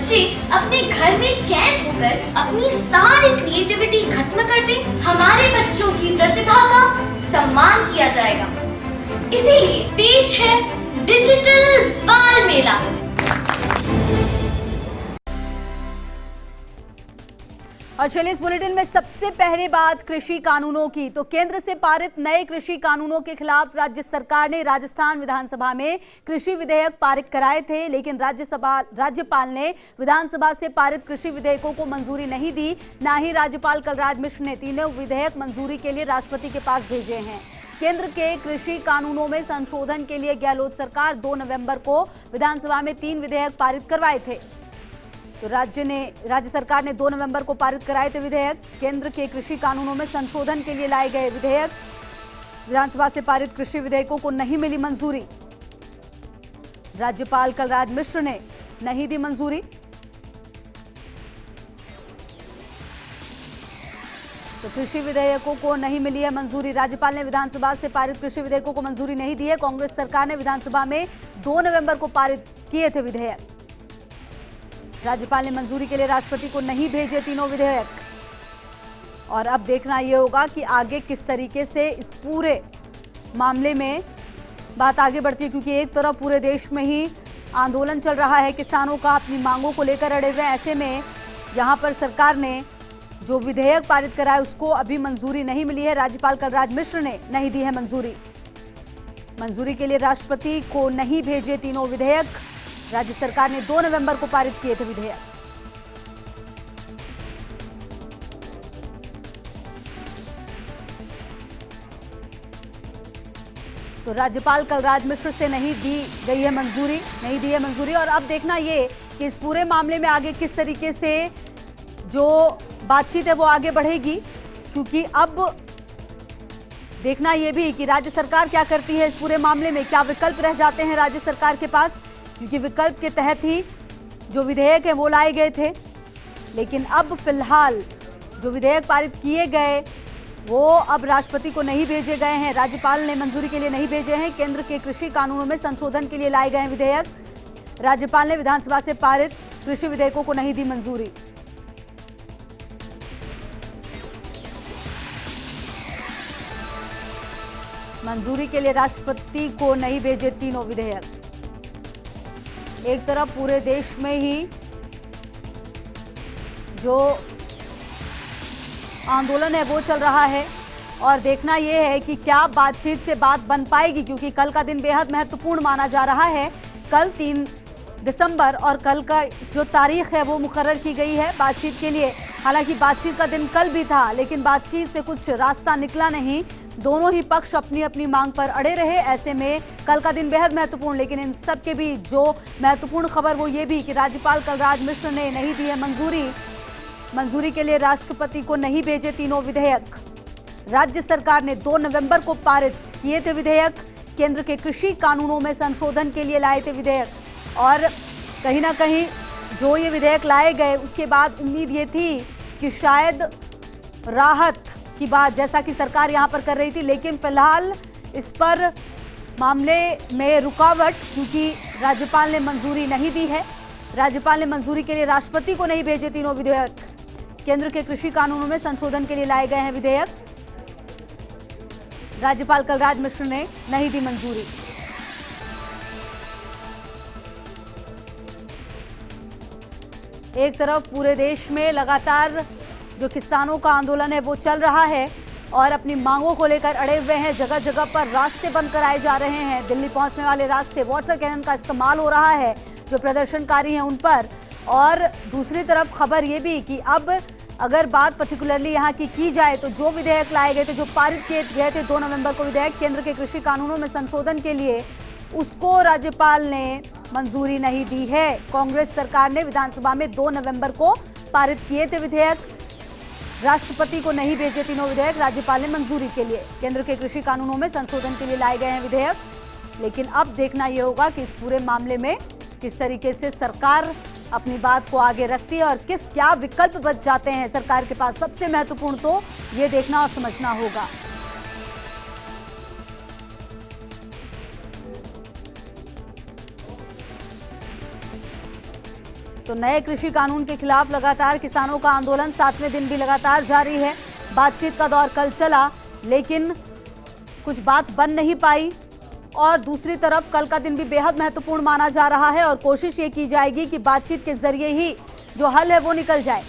बच्चे अपने घर में कैद होकर अपनी सारी क्रिएटिविटी खत्म कर दें, हमारे बच्चों की प्रतिभा का सम्मान किया जाएगा। इसीलिए पेश है डिजिटल बाल मेला। और चलिए इस बुलेटिन में सबसे पहले बात कृषि कानूनों की। तो केंद्र से पारित नए कृषि कानूनों के खिलाफ राज्य सरकार ने राजस्थान विधानसभा में कृषि विधेयक पारित कराए थे, लेकिन राज्यपाल ने विधानसभा से पारित कृषि विधेयकों को मंजूरी नहीं दी। ना ही राज्यपाल कलराज मिश्र ने तीनों विधेयक मंजूरी के लिए राष्ट्रपति के पास भेजे हैं। केंद्र के कृषि कानूनों में संशोधन के लिए गहलोत सरकार 2 नवंबर को विधानसभा में 3 विधेयक पारित करवाए थे। तो राज्य सरकार ने 2 नवंबर को पारित कराए थे विधेयक। केंद्र के कृषि कानूनों में संशोधन के लिए लाए गए विधेयक, विधानसभा से पारित कृषि विधेयकों को नहीं मिली मंजूरी। राज्यपाल कलराज मिश्र ने नहीं दी मंजूरी। तो कृषि विधेयकों को नहीं मिली है मंजूरी। राज्यपाल ने विधानसभा से पारित कृषि विधेयकों को मंजूरी नहीं दी है। कांग्रेस सरकार ने विधानसभा में 2 नवंबर को पारित किए थे विधेयक। राज्यपाल ने मंजूरी के लिए राष्ट्रपति को नहीं भेजे तीनों विधेयक। और अब देखना यह होगा कि आगे किस तरीके से इस पूरे मामले में बात आगे बढ़ती है, क्योंकि एक तरफ पूरे देश में ही आंदोलन चल रहा है किसानों का, अपनी मांगों को लेकर अड़े हुए। ऐसे में यहां पर सरकार ने जो विधेयक पारित कराया उसको अभी मंजूरी नहीं मिली है। राज्यपाल कलराज मिश्र ने नहीं दी है मंजूरी। मंजूरी के लिए राष्ट्रपति को नहीं भेजे तीनों विधेयक। राज्य सरकार ने 2 नवंबर को पारित किए थे विधेयक। तो राज्यपाल कलराज मिश्र से नहीं दी गई है मंजूरी, नहीं दी है मंजूरी। और अब देखना ये कि इस पूरे मामले में आगे किस तरीके से जो बातचीत है वो आगे बढ़ेगी, क्योंकि अब देखना यह भी कि राज्य सरकार क्या करती है इस पूरे मामले में। क्या विकल्प रह जाते हैं राज्य सरकार के पास, क्योंकि विकल्प के तहत ही जो विधेयक है वो लाए गए थे। लेकिन अब फिलहाल जो विधेयक पारित किए गए वो अब राष्ट्रपति को नहीं भेजे गए हैं, राज्यपाल ने मंजूरी के लिए नहीं भेजे हैं। केंद्र के कृषि कानूनों में संशोधन के लिए लाए गए हैं विधेयक। राज्यपाल ने विधानसभा से पारित कृषि विधेयकों को नहीं दी मंजूरी। मंजूरी के लिए राष्ट्रपति को नहीं भेजे तीनों विधेयक। एक तरफ पूरे देश में ही जो आंदोलन है वो चल रहा है और देखना यह है कि क्या बातचीत से बात बन पाएगी, क्योंकि कल का दिन बेहद महत्वपूर्ण माना जा रहा है। कल 3 दिसंबर और कल का जो तारीख है वो मुकर्रर की गई है बातचीत के लिए। हालांकि बातचीत का दिन कल भी था, लेकिन बातचीत से कुछ रास्ता निकला नहीं। दोनों ही पक्ष अपनी अपनी मांग पर अड़े रहे। ऐसे में कल का दिन बेहद महत्वपूर्ण, लेकिन इन सब के बीच जो महत्वपूर्ण खबर वो ये भी कि राज्यपाल कलराज मिश्र ने नहीं दी है मंजूरी के लिए राष्ट्रपति को नहीं भेजे तीनों विधेयक। राज्य सरकार ने 2 नवंबर को पारित किए थे विधेयक। केंद्र के कृषि कानूनों में संशोधन के लिए लाए थे विधेयक। और कहीं ना कहीं जो ये विधेयक लाए गए उसके बाद उम्मीद ये थी कि शायद राहत की बात जैसा कि सरकार यहां पर कर रही थी, लेकिन फिलहाल इस पर मामले में रुकावट, क्योंकि राज्यपाल ने मंजूरी नहीं दी है। राज्यपाल ने मंजूरी के लिए राष्ट्रपति को नहीं भेजे तीनों विधेयक। केंद्र के कृषि कानूनों में संशोधन के लिए लाए गए हैं विधेयक। राज्यपाल कलराज मिश्र ने नहीं दी मंजूरी। एक तरफ पूरे देश में लगातार जो किसानों का आंदोलन है वो चल रहा है और अपनी मांगों को लेकर अड़े हुए हैं। जगह जगह पर रास्ते बंद कराए जा रहे हैं। दिल्ली पहुंचने वाले रास्ते, वाटर कैनन का इस्तेमाल हो रहा है जो प्रदर्शनकारी हैं उन पर। और दूसरी तरफ खबर ये भी कि अब अगर बात पर्टिकुलरली यहाँ की जाए तो जो विधेयक लाए गए थे, जो पारित किए गए थे 2 नवंबर को विधेयक केंद्र के कृषि कानूनों में संशोधन के लिए, उसको राज्यपाल ने मंजूरी नहीं दी है। कांग्रेस सरकार ने विधानसभा में 2 नवंबर को पारित किए थे विधेयक। राष्ट्रपति को नहीं भेजे तीनों विधेयक। राज्यपाल ने मंजूरी के लिए केंद्र के कृषि कानूनों में संशोधन के लिए लाए गए हैं विधेयक। लेकिन अब देखना यह होगा कि इस पूरे मामले में किस तरीके से सरकार अपनी बात को आगे रखती है और क्या विकल्प बच जाते हैं सरकार के पास। सबसे महत्वपूर्ण तो ये देखना और समझना होगा। तो नए कृषि कानून के खिलाफ लगातार किसानों का आंदोलन 7वें दिन भी लगातार जारी है। बातचीत का दौर कल चला, लेकिन कुछ बात बन नहीं पाई। और दूसरी तरफ कल का दिन भी बेहद महत्वपूर्ण माना जा रहा है और कोशिश ये की जाएगी कि बातचीत के जरिए ही जो हल है वो निकल जाए,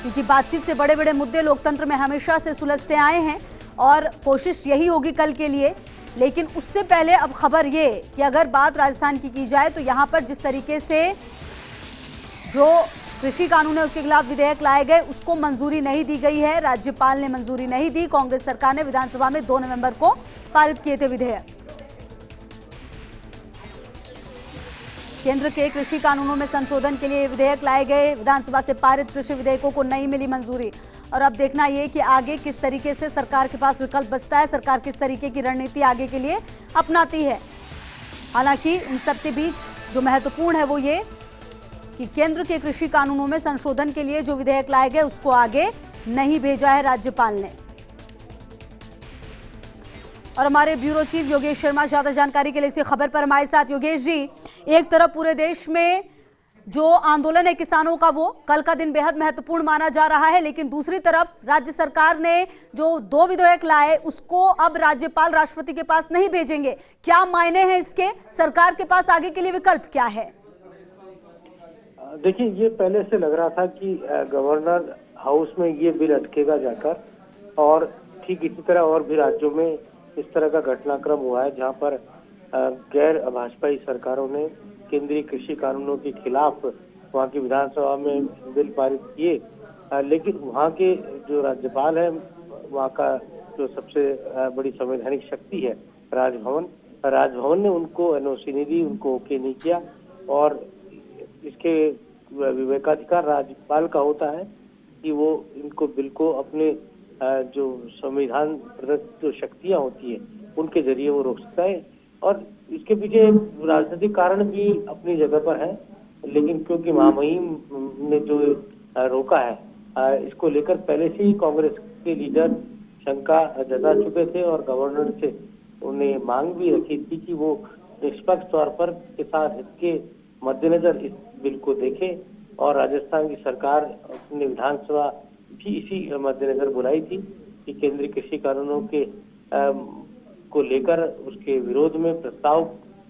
क्योंकि बातचीत से बड़े बड़े मुद्दे लोकतंत्र में हमेशा से सुलझते आए हैं और कोशिश यही होगी कल के लिए। लेकिन उससे पहले अब खबर ये कि अगर बात राजस्थान की जाए तो यहाँ पर जिस तरीके से जो कृषि कानून है उसके खिलाफ विधेयक लाए गए उसको मंजूरी नहीं दी गई है। राज्यपाल ने मंजूरी नहीं दी। कांग्रेस सरकार ने विधानसभा में 2 नवंबर को पारित किए थे विधेयक। केंद्र के कृषि कानूनों में संशोधन के लिए विधेयक लाए गए। विधानसभा से पारित कृषि विधेयकों को नहीं मिली मंजूरी। और अब देखना ये कि आगे किस तरीके से सरकार के पास विकल्प बचता है, सरकार किस तरीके की रणनीति आगे के लिए अपनाती है। हालांकि इन सब के बीच जो महत्वपूर्ण है वो ये कि केंद्र के कृषि कानूनों में संशोधन के लिए जो विधेयक लाए गए उसको आगे नहीं भेजा है राज्यपाल ने। और हमारे ब्यूरो चीफ योगेश शर्मा ज्यादा जानकारी के लिए इसी खबर पर हमारे साथ। योगेश जी, एक तरफ पूरे देश में जो आंदोलन है किसानों का वो कल का दिन बेहद महत्वपूर्ण माना जा रहा है, लेकिन दूसरी तरफ राज्य सरकार ने जो 2 विधेयक लाए उसको अब राज्यपाल राष्ट्रपति के पास नहीं भेजेंगे। क्या मायने हैं इसके? सरकार के पास आगे के लिए विकल्प क्या है? देखिए, ये पहले से लग रहा था कि गवर्नर हाउस में ये बिल अटकेगा जाकर, और ठीक इसी तरह और भी राज्यों में इस तरह का घटनाक्रम हुआ है जहां पर गैर भाजपाई सरकारों ने केंद्रीय कृषि कानूनों के खिलाफ वहां की विधानसभा में बिल पारित किए। लेकिन वहां के जो राज्यपाल है, वहां का जो सबसे बड़ी संवैधानिक शक्ति है राजभवन ने उनको एनओसी नहीं दी, उनको ओके नहीं किया। और इसके विवेकाधिकार राज्यपाल का होता है कि वो इनको बिल को अपने जो संविधान प्रदत्त जो शक्तियां होती है उनके जरिए वो रोक सकता है। और इसके पीछे राजनीतिक कारण भी अपनी जगह पर है, लेकिन क्योंकि महामहिम ने जो रोका है, इसको लेकर पहले से ही कांग्रेस के लीडर शंका जता चुके थे और गवर्नर से उन्हें मांग भी रखी थी कि वो निष्पक्ष तौर पर किसान हित के मद्देनजर इस बिल को देखे। और राजस्थान की सरकार अपनी विधानसभा भी इसी मद्देनजर बुलाई थी कि केंद्रीय कृषि कानूनों के को लेकर उसके विरोध में प्रस्ताव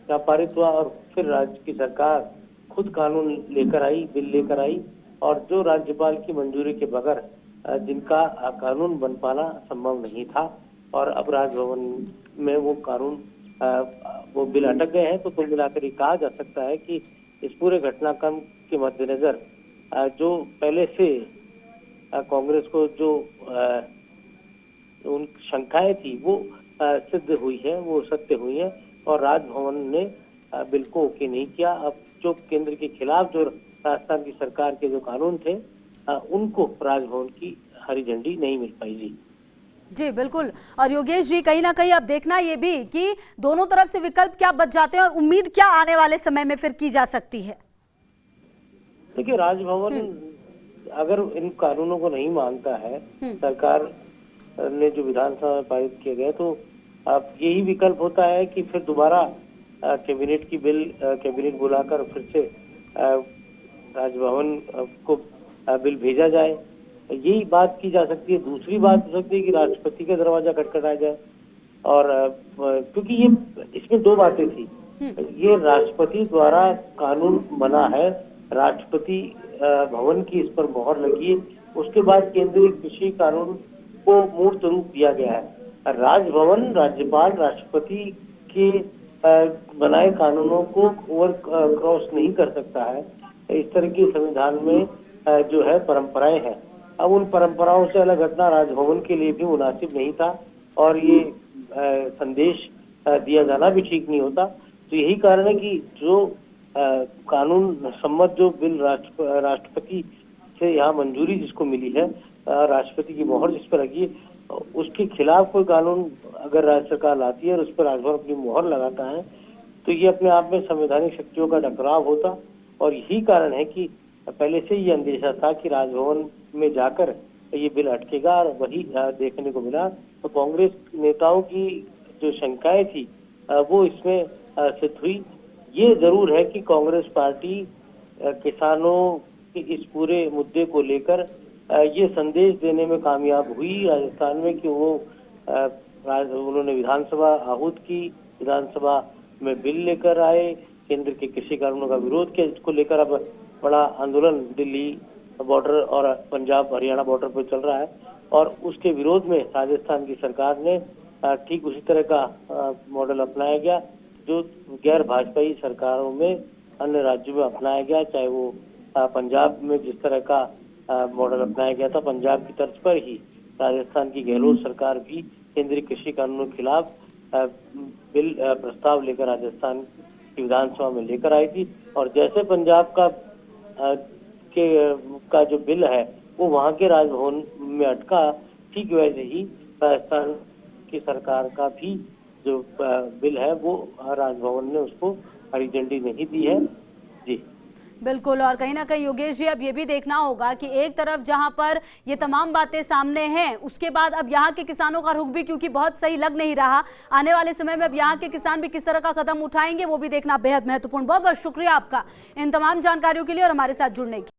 क्या पारित हुआ, और फिर राज्य की सरकार खुद कानून लेकर आई, बिल लेकर आई, और जो राज्यपाल की मंजूरी के बगैर जिनका कानून बन पाना संभव नहीं था। और अब राजभवन में वो कानून वो बिल अटक गए हैं। तो कुल मिलाकर ये कहा जा सकता है कि इस पूरे घटनाक्रम के मद्देनजर जो पहले से कांग्रेस को जो उन शंकाएं थी वो सिद्ध हुई है, वो सत्य हुई है, और राजभवन ने बिल को ओके नहीं किया। अब जो केंद्र के खिलाफ जो राजस्थान की सरकार के जो कानून थे उनको राजभवन की हरी झंडी नहीं मिल पाई। जी बिल्कुल। और योगेश जी, कहीं ना कहीं अब देखना ये भी कि दोनों तरफ से विकल्प क्या बच जाते हैं और उम्मीद क्या आने वाले समय में फिर की जा सकती है। देखिए, राजभवन अगर इन कानूनों को नहीं मानता है, सरकार ने जो विधानसभा में पारित किए गए, तो अब यही विकल्प होता है कि फिर दोबारा कैबिनेट बुलाकर फिर से राजभवन को बिल भेजा जाए। यही बात की जा सकती है। दूसरी बात हो सकती है कि राष्ट्रपति का दरवाजा खटखटाया जाए, और क्योंकि ये इसमें 2 बातें थी। ये राष्ट्रपति द्वारा कानून बना है, राष्ट्रपति भवन की इस पर मोहर लगी है, उसके बाद केंद्रीय कृषि कानून को मूर्त रूप दिया गया है। राजभवन राज्यपाल राष्ट्रपति के बनाए कानूनों को ओवर क्रॉस नहीं कर सकता है। इस तरह की संविधान में जो है परंपराएं हैं। अब उन परंपराओं से अलग हटना राजभवन के लिए भी मुनासिब नहीं था, और ये संदेश दिया जाना भी ठीक नहीं होता। तो यही कारण है कि जो कानून सम्मत जो बिल राष्ट्रपति से यहाँ मंजूरी जिसको मिली है, राष्ट्रपति की मोहर जिस पर लगी है, उसके खिलाफ कोई कानून अगर राज्य सरकार लाती है और उस पर राजभवन अपनी मोहर लगाता है, तो ये अपने आप में संवैधानिक शक्तियों का टकराव होता। और यही कारण है कि पहले से ये अंदेशा था कि राजभवन में जाकर ये बिल अटकेगा, और वही देखने को मिला। तो कांग्रेस नेताओं की जो शंकाएं थी वो इसमें सिद्ध हुई। ये जरूर है कि कांग्रेस पार्टी किसानों के इस पूरे मुद्दे को लेकर ये संदेश देने में कामयाब हुई राजस्थान में कि वो उन्होंने विधानसभा आहूत की, विधानसभा में बिल लेकर आए, केंद्र के कृषि कानूनों का विरोध किया, जिसको लेकर अब बड़ा आंदोलन दिल्ली बॉर्डर और पंजाब हरियाणा बॉर्डर पर चल रहा है। और उसके विरोध में राजस्थान की सरकार ने ठीक उसी तरह का मॉडल अपनाया गया जो गैर भाजपाई सरकारों में अन्य राज्यों में अपनाया गया, चाहे वो पंजाब में जिस तरह का मॉडल अपनाया गया था, पंजाब की तर्ज पर ही राजस्थान की गहलोत सरकार भी केंद्रीय कृषि कानूनों के खिलाफ बिल प्रस्ताव लेकर राजस्थान की विधानसभा में लेकर आई थी। और जैसे पंजाब का जो बिल है वो वहां के राजभवन में अटका, ठीक वैसे ही राजस्थान की सरकार का भी जो बिल है वो राजभवन ने उसको हरी झंडी नहीं दी है। जी बिल्कुल। और कहीं ना कहीं योगेश जी अब ये भी देखना होगा कि एक तरफ जहां पर ये तमाम बातें सामने हैं, उसके बाद अब यहाँ के किसानों का रुख भी क्योंकि बहुत सही लग नहीं रहा, आने वाले समय में अब यहाँ के किसान भी किस तरह का कदम उठाएंगे वो भी देखना बेहद महत्वपूर्ण। बहुत बहुत शुक्रिया आपका इन तमाम जानकारियों के लिए और हमारे साथ जुड़ने की।